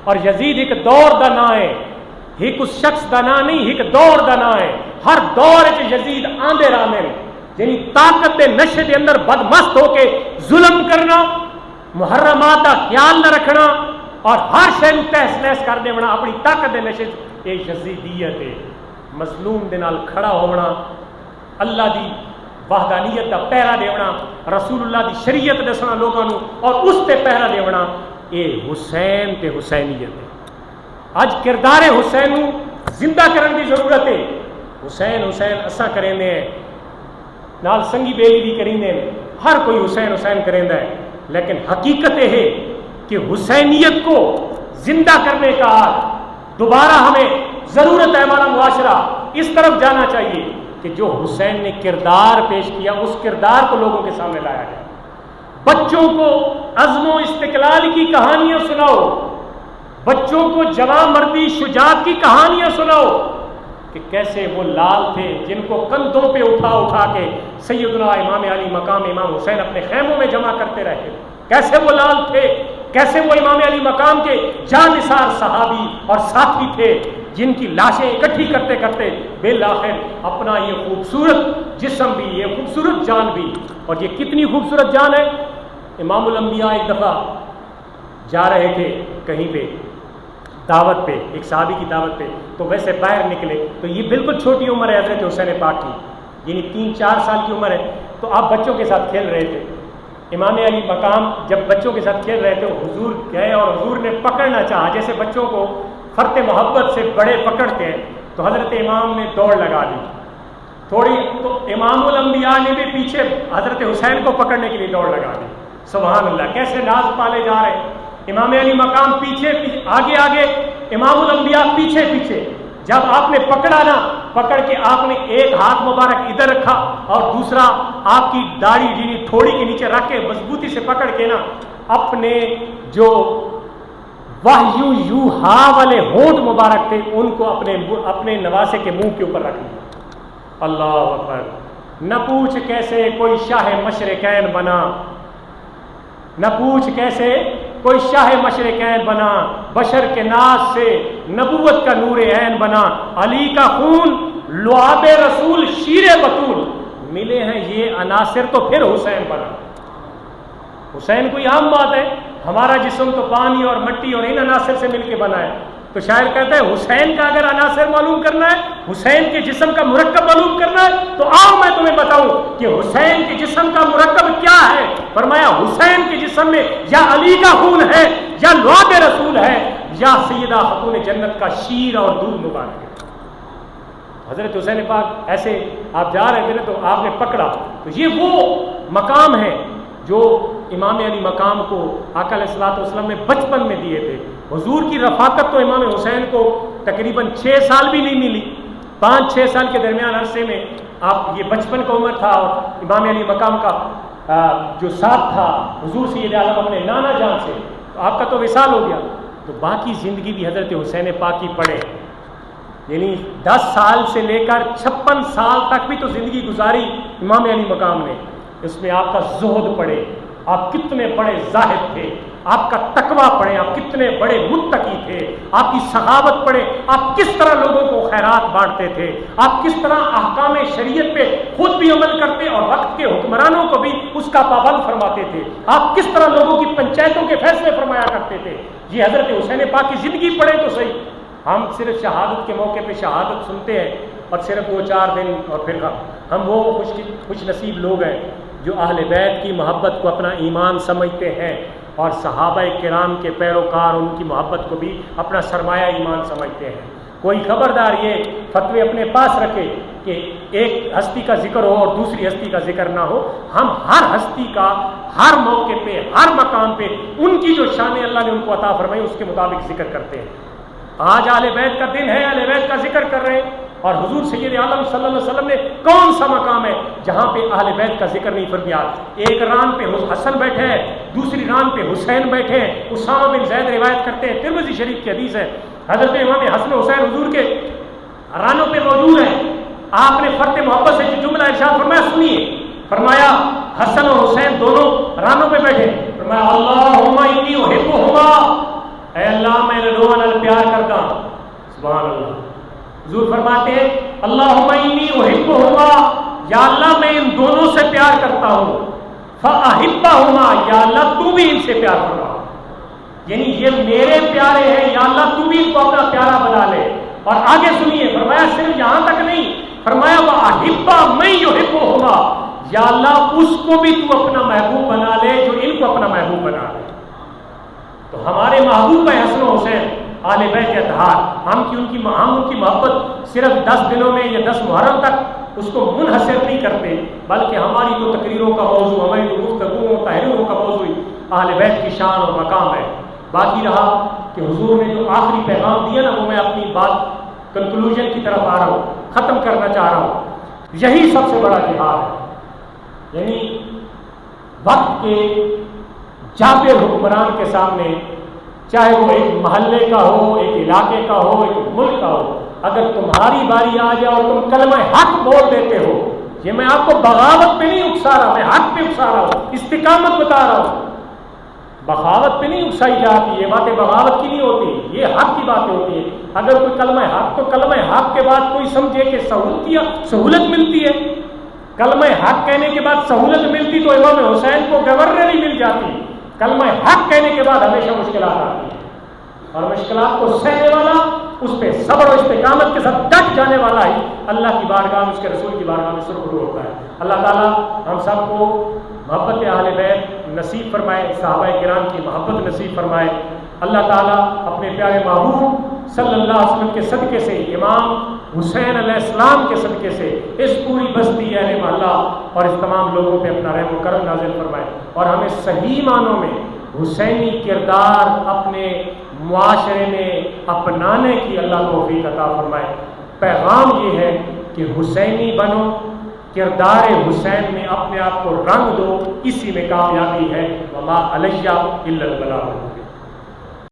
اور یزید ایک دور دا نا ہے، ایک اس شخص دا نا نہیں، ایک دور دا نا ہے۔ ہر دور وچ یزید آندے رہنے، یعنی طاقت دے نشے دے اندر بدمست ہو کے ظلم کرنا، محرمات کا خیال نہ رکھنا اور ہر شے نوں تہس نہس کر دینا اپنی طاقت دے نشے، یہ یزیدیت ہے۔ مظلوم دے نال کھڑا ہونا، اللہ دی وحدانیت دا پہرا دینا، رسول اللہ دی شریعت دسنا لوگوں نوں اور اس تے پہرا دینا، یہ حسین تے حسینیت ہے۔ اج کردار حسین نوں زندہ کرن دی ضرورت ہے۔ حسین حسین اساں کریندے ہیں، نال سنگی بیلی بھی کریندے ہیں، ہر کوئی حسین حسین کریندا ہے، لیکن حقیقت یہ ہے کہ حسینیت کو زندہ کرنے کا دوبارہ ہمیں ضرورت ہے۔ ہمارا معاشرہ اس طرف جانا چاہیے کہ جو حسین نے کردار پیش کیا اس کردار کو لوگوں کے سامنے لایا جائے۔ بچوں کو عزم و استقلال کی کہانیاں سناؤ، بچوں کو جواں مردی شجاعت کی کہانیاں سناؤ کہ کیسے وہ لال تھے جن کو کندھوں پہ اٹھا اٹھا کے سیدنا امام علی مقام امام حسین اپنے خیموں میں جمع کرتے رہے، کیسے وہ لال تھے، کیسے وہ امام علی مقام کے جانثار صحابی اور ساتھی تھے جن کی لاشیں اکٹھی کرتے کرتے بالآخر اپنا یہ خوبصورت جسم بھی، یہ خوبصورت جان بھی، اور یہ کتنی خوبصورت جان ہے۔ امام الانبیاء ایک دفعہ جا رہے تھے کہیں پہ دعوت پہ، ایک صحابی کی دعوت پہ، تو ویسے باہر نکلے تو یہ بالکل چھوٹی عمر ہے حضرت حسین پاک کی، یعنی 3-4 سال کی عمر ہے، تو آپ بچوں کے ساتھ کھیل رہے تھے۔ امام علی مقام جب بچوں کے ساتھ کھیل رہے تھے حضور گئے اور حضور نے پکڑنا چاہا، جیسے بچوں کو فرط محبت سے بڑے پکڑتے ہیں، تو حضرت امام نے دوڑ لگا دی تھوڑی، تو امام الانبیاء نے بھی پیچھے حضرت حسین کو پکڑنے کے لیے دوڑ لگا دی۔ سبحان اللہ، کیسے ناز پالے جا رہے ہیں۔ امام علی مقام پیچھے آگے آگے، امام الانبیاء پیچھے پیچھے۔ جب آپ نے پکڑا نا، پکڑ کے آپ نے ایک ہاتھ مبارک ادھر رکھا اور دوسرا آپ کی داڑھی یعنی تھوڑی کے نیچے رکھ کے مضبوطی سے پکڑ کے نا اپنے جو وحیو یو ہا والے ہونٹ مبارک تھے ان کو اپنے نواسے کے منہ کے اوپر رکھ لیا۔ اللہ اکبر۔ نہ پوچھ کیسے کوئی شاہ مشرقین بنا، نہ پوچھ کیسے کوئی شاہ مشرقین بنا، بشر کے ناز سے نبوت کا نور عین بنا، علی کا خون لعاب رسول شیر بطول، ملے ہیں یہ عناصر تو پھر حسین بنا۔ حسین کوئی عام بات ہے، ہمارا جسم تو پانی اور مٹی اور ان عناصر سے مل کے بنا ہے، تو شاعر کہتا ہے حسین کا اگر عناصر معلوم کرنا ہے، حسین کے جسم کا مرکب معلوم کرنا ہے تو آؤ میں تمہیں بتاؤں کہ حسین کے جسم کا مرکب کیا ہے۔ فرمایا حسین کے جسم میں یا علی کا خون ہے، یا لعاب رسول ہے، یا سیدہ خاتون جنت کا شیر اور دودھ مبارک ہے۔ حضرت حسین پاک ایسے آپ جا رہے تھے تو آپ نے پکڑا، تو یہ وہ مقام ہے جو امام علی مقام کو آقا علیہ الصلوۃ والسلام نے بچپن میں دیے تھے۔ حضور کی رفاقت تو امام حسین کو تقریباً 6 سال بھی نہیں ملی، 5-6 سال کے درمیان عرصے میں آپ، یہ بچپن کا عمر تھا، اور امام علی مقام کا جو ساتھ تھا حضور سید عالم اپنے نانا جان سے، تو آپ کا تو وصال ہو گیا، تو باقی زندگی بھی حضرت حسین پاک کی پڑھے، یعنی 10 سال سے لے کر 56 سال تک بھی تو زندگی گزاری امام علی مقام نے۔ اس میں آپ کا زہد پڑھے، آپ کتنے بڑے زاہد تھے، آپ کا تقویٰ پڑھے، آپ کتنے بڑے متقی تھے، آپ کی سخاوت پڑھے، آپ کس طرح لوگوں کو خیرات بانٹتے تھے، آپ کس طرح احکام شریعت پہ خود بھی عمل کرتے اور وقت کے حکمرانوں کو بھی اس کا پابند فرماتے تھے، آپ کس طرح لوگوں کی پنچایتوں کے فیصلے فرمایا کرتے تھے۔ یہ حضرت حسین پاک کی زندگی پڑھیں تو صحیح۔ ہم صرف شہادت کے موقع پہ شہادت سنتے ہیں اور صرف 2-4 دن، اور پھر ہم وہ خوش نصیب لوگ ہیں جو اہل بیت کی محبت کو اپنا ایمان سمجھتے ہیں اور صحابہ کرام کے پیروکار ان کی محبت کو بھی اپنا سرمایہ ایمان سمجھتے ہیں۔ کوئی خبردار یہ فتوے اپنے پاس رکھے کہ ایک ہستی کا ذکر ہو اور دوسری ہستی کا ذکر نہ ہو۔ ہم ہر ہستی کا ہر موقع پہ، ہر مقام پہ ان کی جو شان اللہ نے ان کو عطا فرمائی اس کے مطابق ذکر کرتے ہیں۔ آج اہل بیت کا دن ہے، اہل بیت کا ذکر کر رہے ہیں، اور حضور سید عالم صلی اللہ علیہ وسلم نے کون سا مقام ہے جہاں پہ اہل بیت کا ذکر نہیں فرمایا؟ ایک ران پہ حسن بیٹھے ہیں، دوسری ران پہ حسین بیٹھے ہیں۔ اسامہ بن زید روایت کرتے ہیں، ترمذی شریف کی حدیث ہے، حضرت امام حسن حسین حضور کے رانوں پہ موجود ہیں۔ آپ نے فرط محبت سے جو جملہ ارشاد فرمایا سنیے، فرمایا حسن اور حسین دونوں رانوں پہ بیٹھے، فرمایا اللہم انی احبہما، اے اللہ میں لوگوں نال پیار کرتا ہوں. سبحان اللہ. حضور فرماتے ہیں اللہم انی احبہما، یا اللہ میں ان دونوں سے پیار کرتا ہوں. فاحبہما، یا اللہ تو بھی ان سے پیار فرما، یعنی یہ میرے پیارے ہیں، یا اللہ تو بھی ان کو اپنا پیارا بنا لے. اور آگے سنیے، فرمایا صرف یہاں تک نہیں، فرمایا واحبہ من یحبہما، یا اللہ اس کو بھی تو اپنا محبوب بنا لے جو ان کو اپنا محبوب بنا لے. تو ہمارے محبوب ہیں حسن و حسین آل بیت اطہار. ہم ان کی محبت صرف 10 دنوں میں یا 10 محرم تک اس کو منحصر نہیں کرتے، بلکہ ہماری تو تقریروں کا موضوع، ہماری تو گفتگوؤں تحریروں کا موضوع اہل بیت کی شان اور مقام ہے. باقی رہا کہ حضور نے جو آخری پیغام دیا نا، وہ میں اپنی بات کنکلوژن کی طرف آ رہا ہوں، ختم کرنا چاہ رہا ہوں. یہی سب سے بڑا جہاد ہے، یعنی وقت کے جابر حکمران کے سامنے، چاہے وہ ایک محلے کا ہو، ایک علاقے کا ہو، ایک ملک کا ہو، اگر تمہاری باری آ جائے اور تم کلمہ حق بول دیتے ہو، یہ میں آپ کو بغاوت پہ نہیں اکسا رہا، میں حق پہ اکسا رہا ہوں، استقامت بتا رہا ہوں. بغاوت پہ نہیں اکسائی جاتی، یہ باتیں بغاوت کی نہیں ہوتی، یہ حق کی باتیں ہوتی ہیں. اگر کوئی کلمہ حق، تو کلمہ حق کے بعد کوئی سمجھے کہ سہولت ملتی ہے، کلمہ حق کہنے کے بعد سہولت ملتی تو امام حسین کو گورنری مل جاتی. کلمہ حق کہنے کے بعد ہمیشہ مشکلات آتی ہیں، اور مشکلات کو سہنے والا، اس پہ صبر و استقامت کے ساتھ ڈٹ جانے والا ہی اللہ کی بارگاہ میں، اس کے رسول کی بارگاہ میں سرخرو ہوتا ہے. اللہ تعالیٰ ہم سب کو محبت اہل بیت نصیب فرمائے، صحابہ کرام کی محبت نصیب فرمائے. اللہ تعالیٰ اپنے پیارے محبوب صلی اللہ علیہ وسلم کے صدقے سے، امام حسین علیہ السلام کے صدقے سے اس پوری بستی اہل محلہ اور اس تمام لوگوں پہ اپنا رحم و کرم نازل فرمائے، اور ہمیں صحیح معنوں میں حسینی کردار اپنے معاشرے میں اپنانے کی اللہ توفیق عطا فرمائے. پیغام یہ ہے کہ حسینی بنو، کردار حسین میں اپنے آپ کو رنگ دو، اسی میں کامیابی ہے. وما علیہ الا البلاغ.